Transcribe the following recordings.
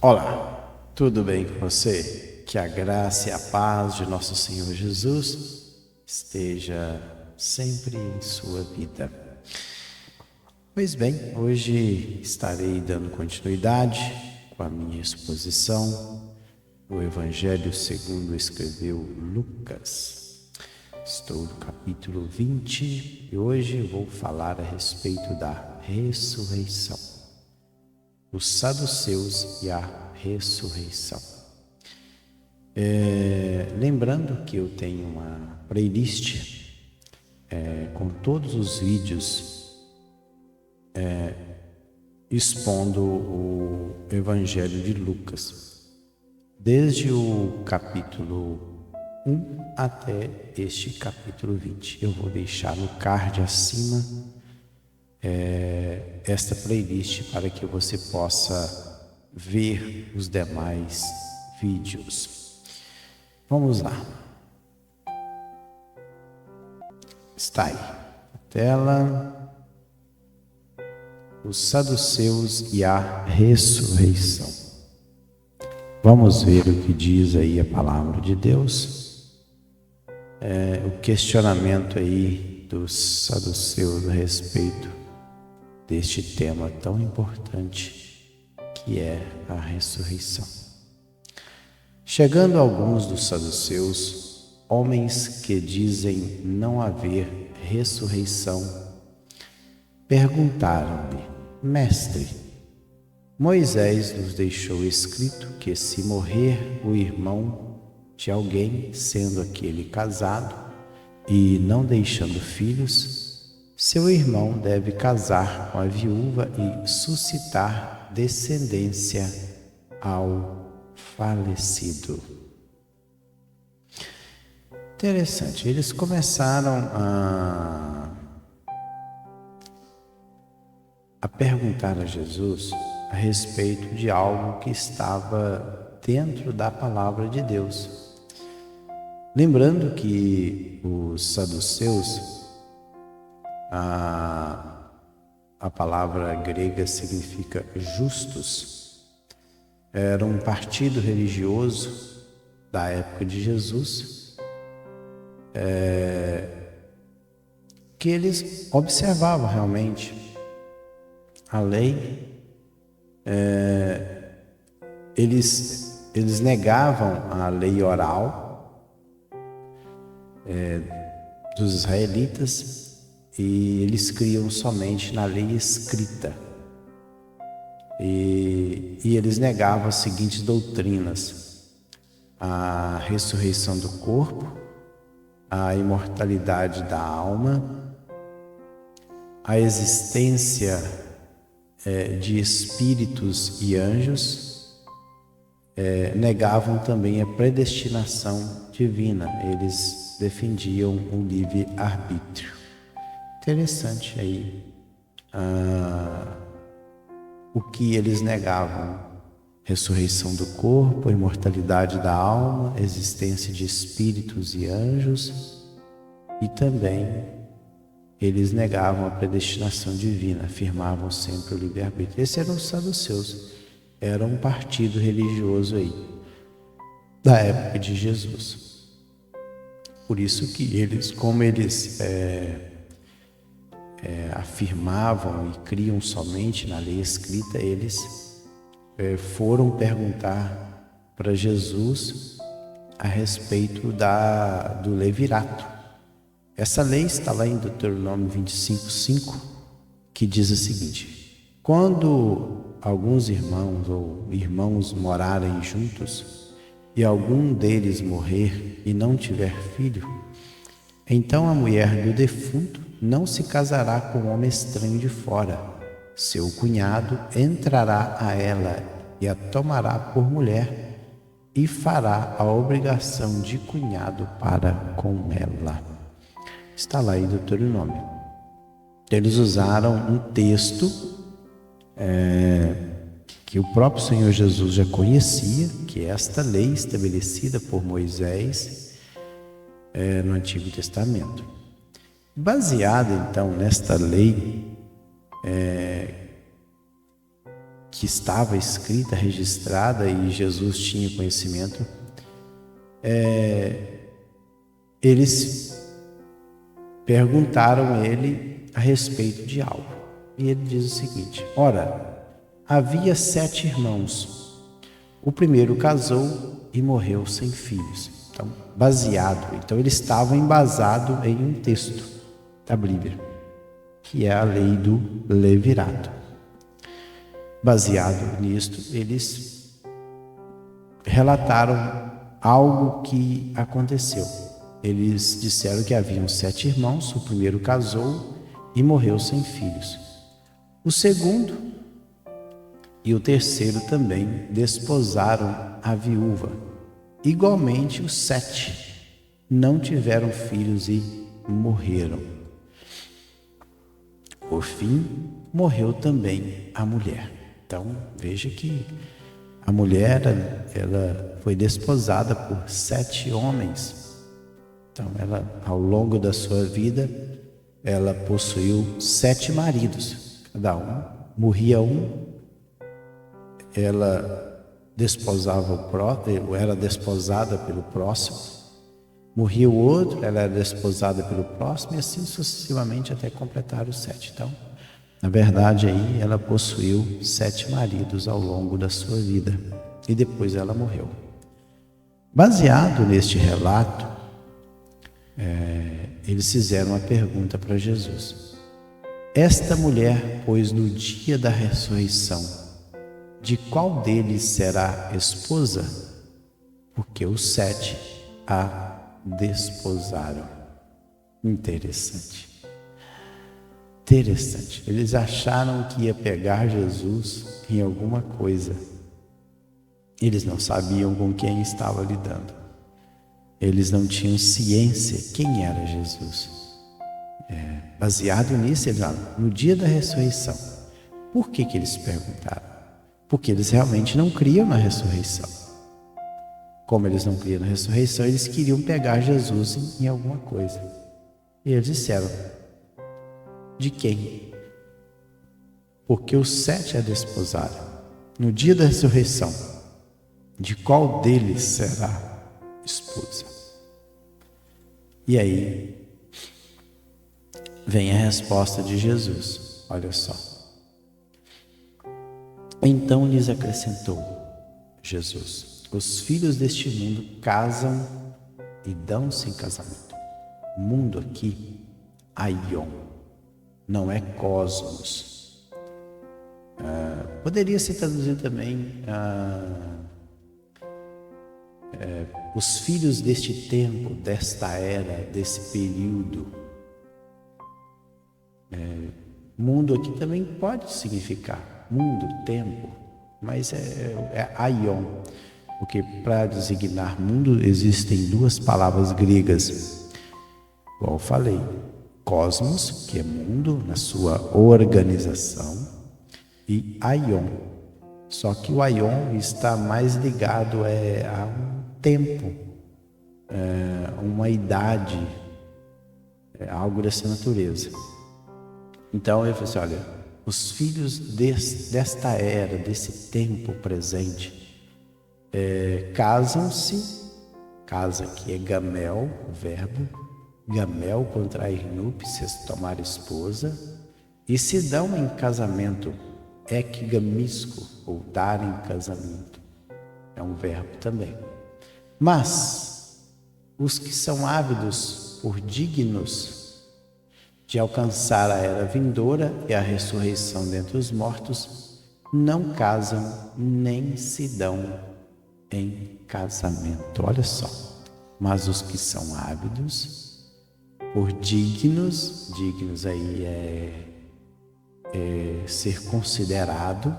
Olá, tudo bem com você? Que a graça e a paz de nosso Senhor Jesus esteja sempre em sua vida. Pois bem, hoje estarei dando continuidade com a minha exposição do Evangelho segundo escreveu Lucas. Estou no capítulo 20 e hoje vou falar a respeito da ressurreição. Os saduceus e a ressurreição. Lembrando que eu tenho uma playlist com todos os vídeos expondo o Evangelho de Lucas, desde o capítulo 1 até este capítulo 20. Eu vou deixar no card acima esta playlist para que você possa ver os demais vídeos. Vamos lá. Está aí a tela. Os saduceus e a ressurreição. Vamos ver o que diz aí a palavra de Deus. O questionamento aí dos saduceus a respeito deste tema tão importante que é a ressurreição. Chegando alguns dos saduceus, homens que dizem não haver ressurreição, perguntaram-lhe: Mestre, Moisés nos deixou escrito que se morrer o irmão de alguém, sendo aquele casado e não deixando filhos, seu irmão deve casar com a viúva e suscitar descendência ao falecido. Interessante, eles começaram a perguntar a Jesus a respeito de algo que estava dentro da palavra de Deus. Lembrando que os saduceus, a palavra grega significa justos, era um partido religioso da época de Jesus, que eles observavam realmente a lei. Eles negavam a lei oral dos israelitas e eles criam somente na lei escrita. E eles negavam as seguintes doutrinas: a ressurreição do corpo, a imortalidade da alma, a existência de espíritos e anjos, negavam também a predestinação divina. Eles defendiam o livre-arbítrio. Interessante aí o que eles negavam: ressurreição do corpo, imortalidade da alma, existência de espíritos e anjos, e também eles negavam a predestinação divina, afirmavam sempre o livre-arbítrio. Esses eram os saduceus, era um partido religioso aí da época de Jesus. Por isso que eles, como eles afirmavam e criam somente na lei escrita, eles foram perguntar para Jesus a respeito do levirato. Essa lei está lá em Deuteronômio 25:5, que diz o seguinte: quando alguns irmãos ou irmãos morarem juntos e algum deles morrer e não tiver filho, então a mulher do defunto não se casará com um homem estranho de fora. Seu cunhado entrará a ela e a tomará por mulher e fará a obrigação de cunhado para com ela. Está lá em Deuteronômio. Eles usaram um texto que o próprio Senhor Jesus já conhecia, que é esta lei estabelecida por Moisés no Antigo Testamento. Baseada então nesta lei, que estava escrita, registrada, e Jesus tinha conhecimento, eles perguntaram a ele a respeito de algo. E ele diz o seguinte: ora, havia 7 irmãos. O primeiro casou e morreu sem filhos. Então ele estava embasado em um texto da Bíblia, que é a lei do levirato. Baseado nisto, eles relataram algo que aconteceu. Eles disseram que haviam 7 irmãos, o primeiro casou e morreu sem filhos. O segundo e o terceiro também desposaram a viúva. Igualmente, os 7 não tiveram filhos e morreram. Por fim, morreu também a mulher. Então, veja que a mulher, ela foi desposada por 7 homens. Então, ela, ao longo da sua vida, ela possuiu 7 maridos. Cada um, morria um, ela desposava o próximo, era desposada pelo próximo. Morria o outro, ela era desposada pelo próximo, e assim sucessivamente até completar os 7. Então, na verdade, aí ela possuiu 7 maridos ao longo da sua vida, e depois ela morreu. Baseado neste relato, eles fizeram uma pergunta para Jesus: esta mulher, pois, no dia da ressurreição, de qual deles será esposa? Porque os 7 a desposaram. Interessante. Eles acharam que ia pegar Jesus em alguma coisa. Eles não sabiam com quem estava lidando. Eles não tinham ciência quem era Jesus. Baseado nisso, eles falaram, no dia da ressurreição. Por que eles perguntaram? Porque eles realmente não criam na ressurreição. Como eles não criam na ressurreição, eles queriam pegar Jesus em alguma coisa. E eles disseram: de quem? Porque os 7 a desposaram. No dia da ressurreição, de qual deles será esposa? E aí vem a resposta de Jesus. Olha só. Então lhes acrescentou Jesus: os filhos deste mundo casam e dão-se em casamento. Mundo aqui, aion, não é cosmos. Poderia ser traduzido também os filhos deste tempo, desta era, desse período. Mundo aqui também pode significar mundo, tempo, mas é aion, porque para designar mundo existem 2 palavras gregas. Como eu falei, cosmos, que é mundo na sua organização, e aion. Só que o aion está mais ligado a um tempo, uma idade, algo dessa natureza. Então ele falou assim: olha, os filhos desta era, desse tempo presente, casam-se, casa que é gamel, o verbo, gamel contrair núpcias, tomar esposa, e se dão em casamento, ekgamisco, ou dar em casamento, é um verbo também. Mas os que são ávidos por dignos de alcançar a era vindoura e a ressurreição dentre os mortos, não casam nem se dão em casamento. Olha só. Mas os que são ávidos por dignos aí é ser considerado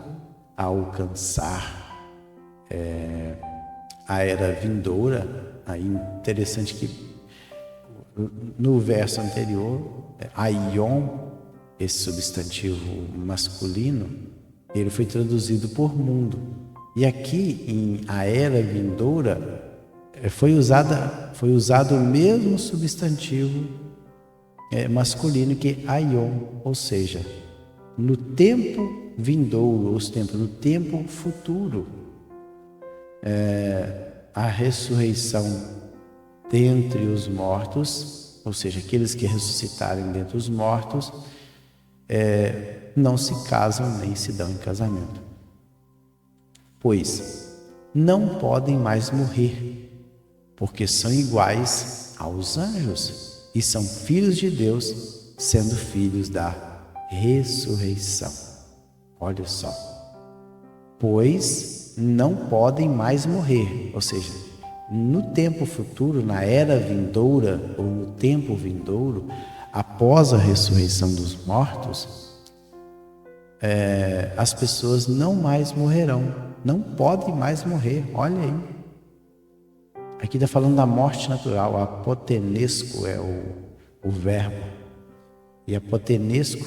a alcançar a era vindoura. Aí interessante que no verso anterior, aion, esse substantivo masculino, ele foi traduzido por mundo. E aqui, em a era vindoura, foi usado o mesmo substantivo masculino que aion, ou seja, no tempo vindouro, ou no tempo futuro, a ressurreição dentre os mortos, ou seja, aqueles que ressuscitarem dentre os mortos, não se casam nem se dão em casamento, pois não podem mais morrer, porque são iguais aos anjos e são filhos de Deus, sendo filhos da ressurreição. Olha só, pois não podem mais morrer, ou seja, no tempo futuro, na era vindoura ou no tempo vindouro, após a ressurreição dos mortos, as pessoas não mais morrerão, não podem mais morrer. Olha aí, aqui está falando da morte natural. Apotenesco é o verbo, e apotenesco,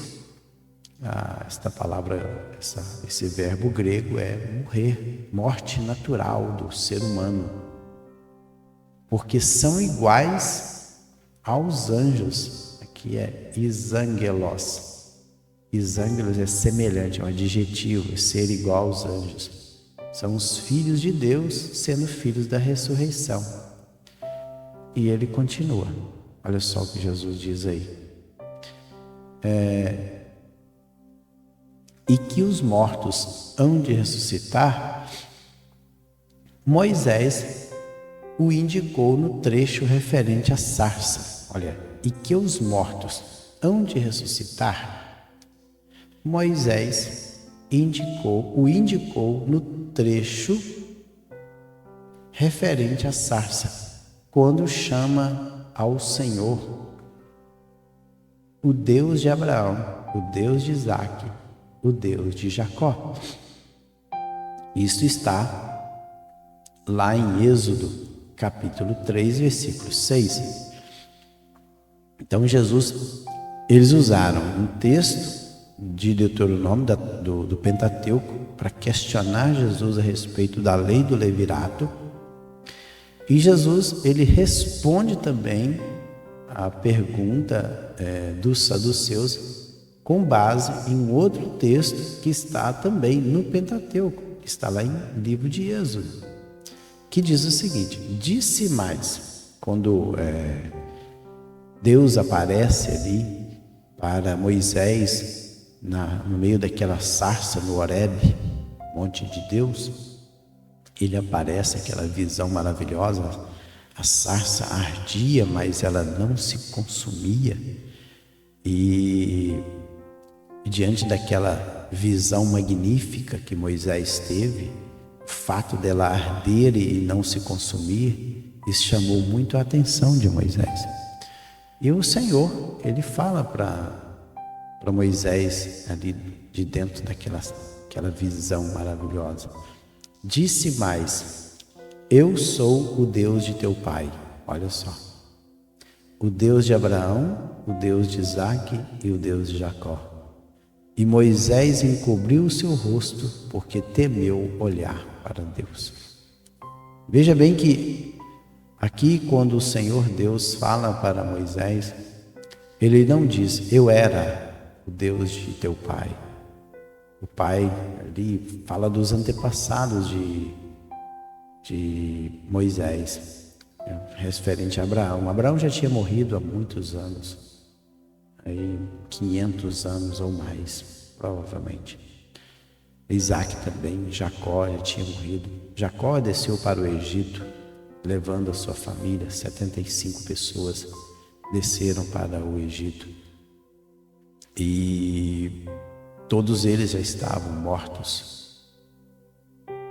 esta palavra, esse verbo grego é morrer, morte natural do ser humano, porque são iguais aos anjos. Aqui é isangelos. Isangelos é semelhante, é um adjetivo, é ser igual aos anjos. São os filhos de Deus, sendo filhos da ressurreição. E ele continua. Olha só o que Jesus diz aí. E que os mortos hão de ressuscitar, Moisés o indicou no trecho referente à sarça. Olha, e que os mortos hão de ressuscitar, Moisés o indicou no trecho referente à sarça, quando chama ao Senhor, o Deus de Abraão, o Deus de Isaque, o Deus de Jacó. Isso está lá em Êxodo, capítulo 3, versículo 6. Então eles usaram um texto de Deuteronômio, do Pentateuco, para questionar Jesus a respeito da lei do levirato. E Jesus, ele responde também a pergunta dos saduceus com base em outro texto que está também no Pentateuco, que está lá em livro de Êxodo, que diz o seguinte: disse mais, quando Deus aparece ali para Moisés no meio daquela sarça no Horebe, monte de Deus, ele aparece, aquela visão maravilhosa, a sarça ardia, mas ela não se consumia, e diante daquela visão magnífica que Moisés teve, o fato dela arder e não se consumir, isso chamou muito a atenção de Moisés. E o Senhor, ele fala para Moisés ali de dentro daquela visão maravilhosa. Disse mais: eu sou o Deus de teu pai. Olha só, o Deus de Abraão, o Deus de Isaque e o Deus de Jacó. E Moisés encobriu o seu rosto, porque temeu olhar para Deus. Veja bem que aqui, quando o Senhor Deus fala para Moisés, ele não diz: eu era o Deus de teu pai. O pai ali fala dos antepassados de Moisés, referente a Abraão. Abraão já tinha morrido há muitos anos, aí 500 anos ou mais, provavelmente. Isaac também, Jacó já tinha morrido. Jacó desceu para o Egito, levando a sua família, 75 pessoas desceram para o Egito. E todos eles já estavam mortos.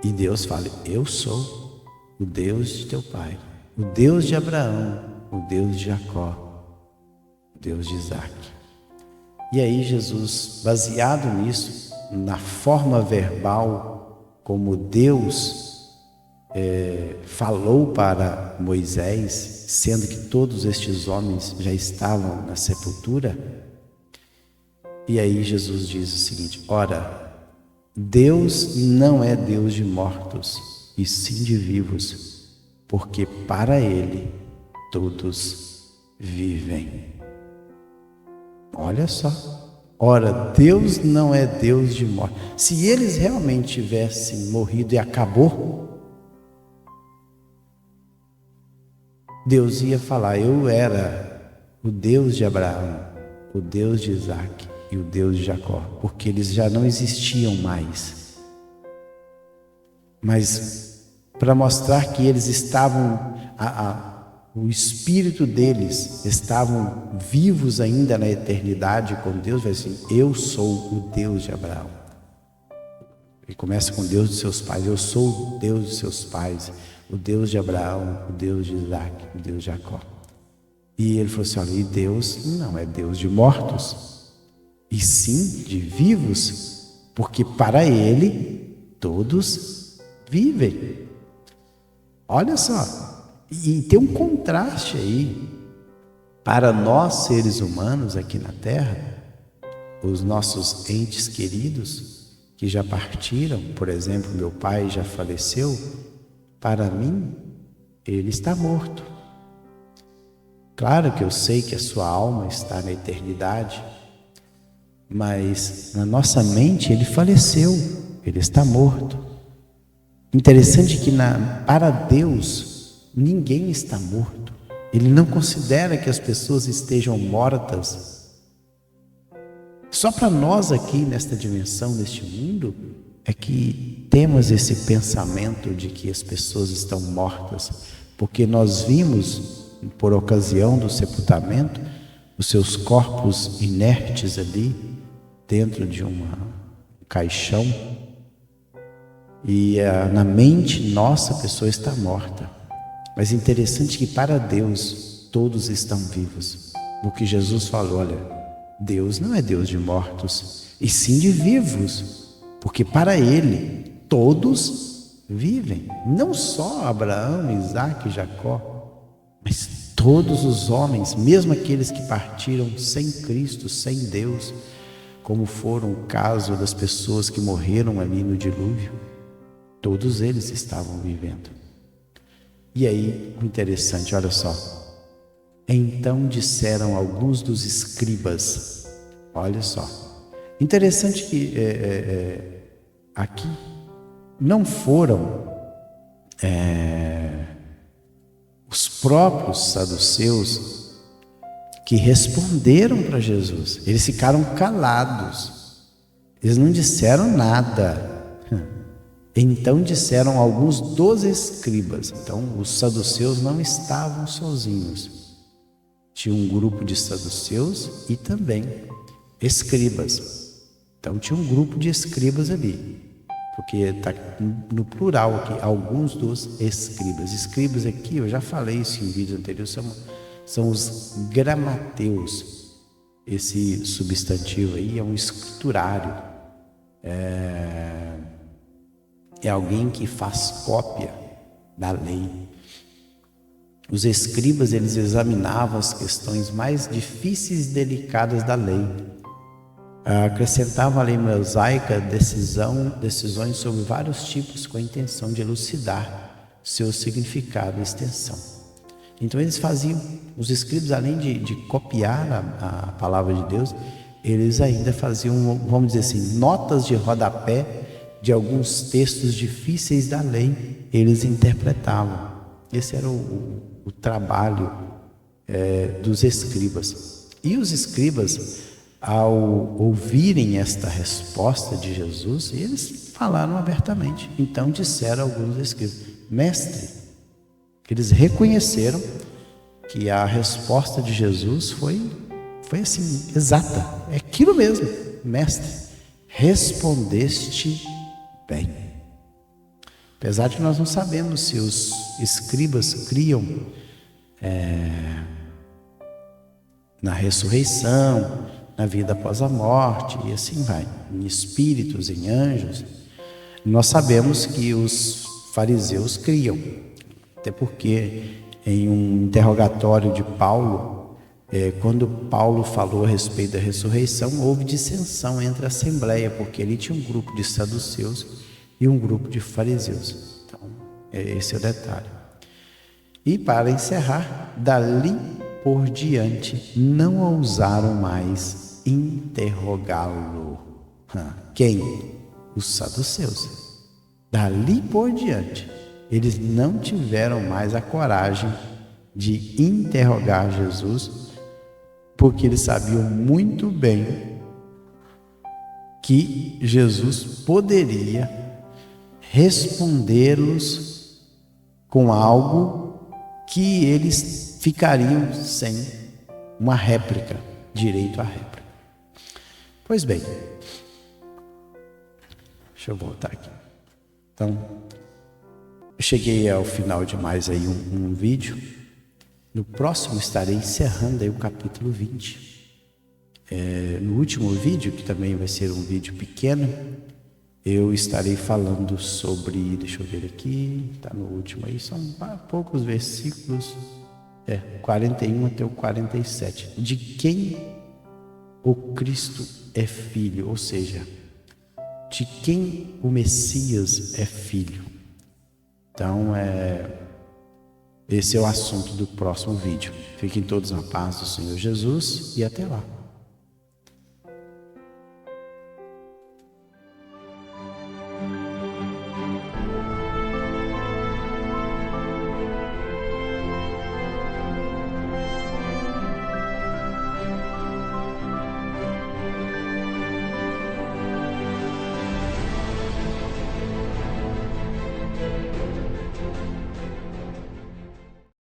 E Deus fala: eu sou o Deus de teu pai, o Deus de Abraão, o Deus de Jacó, o Deus de Isaac. E aí Jesus, baseado nisso, na forma verbal como Deus falou para Moisés, sendo que todos estes homens já estavam na sepultura, e aí Jesus diz o seguinte: ora, Deus não é Deus de mortos, e sim de vivos, porque para Ele todos vivem. Olha só, Ora, Deus não é Deus de morte. Se eles realmente tivessem morrido e acabou, Deus ia falar: eu era o Deus de Abraão, o Deus de Isaac e o Deus de Jacó, porque eles já não existiam mais. Mas para mostrar que eles estavam, o espírito deles estavam vivos ainda na eternidade com Deus, vai assim: eu sou o Deus de Abraão. Ele começa com Deus de seus pais: eu sou o Deus de seus pais, o Deus de Abraão, o Deus de Isaac, o Deus de Jacó. E ele falou assim: olha, e Deus não é Deus de mortos, e sim de vivos, porque para ele todos vivem. Olha só, e tem um contraste aí. Para nós seres humanos aqui na Terra, os nossos entes queridos que já partiram, por exemplo, meu pai já faleceu, para mim ele está morto. Claro que eu sei que a sua alma está na eternidade, mas na nossa mente ele faleceu, ele está morto. Interessante que para Deus ninguém está morto. Ele não considera que as pessoas estejam mortas. Só para nós aqui nesta dimensão, neste mundo, é que temos esse pensamento de que as pessoas estão mortas, porque nós vimos, por ocasião do sepultamento, os seus corpos inertes ali dentro de um caixão, e na mente nossa a pessoa está morta. Mas é interessante que para Deus todos estão vivos. O que Jesus falou: olha, Deus não é Deus de mortos, e sim de vivos, porque para Ele todos vivem. Não só Abraão, Isaac e Jacó, mas todos os homens, mesmo aqueles que partiram sem Cristo, sem Deus, como foram o caso das pessoas que morreram ali no dilúvio, todos eles estavam vivendo. E aí, o interessante, olha só. Então disseram alguns dos escribas, olha só. Interessante que aqui não foram os próprios saduceus que responderam para Jesus. Eles ficaram calados. Eles não disseram nada. Então disseram alguns dos escribas. Então os saduceus não estavam sozinhos. Tinha um grupo de saduceus e também escribas. Então tinha um grupo de escribas ali, porque está no plural aqui, alguns dos escribas. Escribas aqui, eu já falei isso em vídeos anteriores, são os gramateus. Esse substantivo aí é um escriturário. É alguém que faz cópia da lei. Os escribas, eles examinavam as questões mais difíceis e delicadas da lei. Acrescentavam à lei mosaica decisões sobre vários tipos com a intenção de elucidar seu significado e extensão. Então eles faziam, os escribas, além de copiar a palavra de Deus, eles ainda faziam, vamos dizer assim, notas de rodapé de alguns textos difíceis da lei. Eles interpretavam. Esse era o trabalho dos escribas. E os escribas, ao ouvirem esta resposta de Jesus, eles falaram abertamente. Então disseram alguns escribas: mestre, eles reconheceram que a resposta de Jesus foi assim, exata. É aquilo mesmo: mestre, respondeste bem. Apesar de nós não sabemos se os escribas criam na ressurreição, na vida após a morte e assim vai, em espíritos, em anjos, nós sabemos que os fariseus criam, até porque em um interrogatório de Paulo, quando Paulo falou a respeito da ressurreição, houve dissensão entre a assembleia, porque ali tinha um grupo de saduceus e um grupo de fariseus. Então, esse é o detalhe. E para encerrar, dali por diante não ousaram mais interrogá-lo. Quem? Os saduceus. Dali por diante, eles não tiveram mais a coragem de interrogar Jesus, porque eles sabiam muito bem que Jesus poderia respondê-los com algo que eles ficariam sem uma réplica, direito à réplica. Pois bem, deixa eu voltar aqui. Então, eu cheguei ao final de mais aí um vídeo. No próximo estarei encerrando aí o capítulo 20. No último vídeo, que também vai ser um vídeo pequeno, eu estarei falando sobre, deixa eu ver aqui, está no último aí, são poucos versículos, 41 até o 47, de quem o Cristo é filho, ou seja, de quem o Messias é filho. Então, esse é o assunto do próximo vídeo. Fiquem todos na paz do Senhor Jesus e até lá.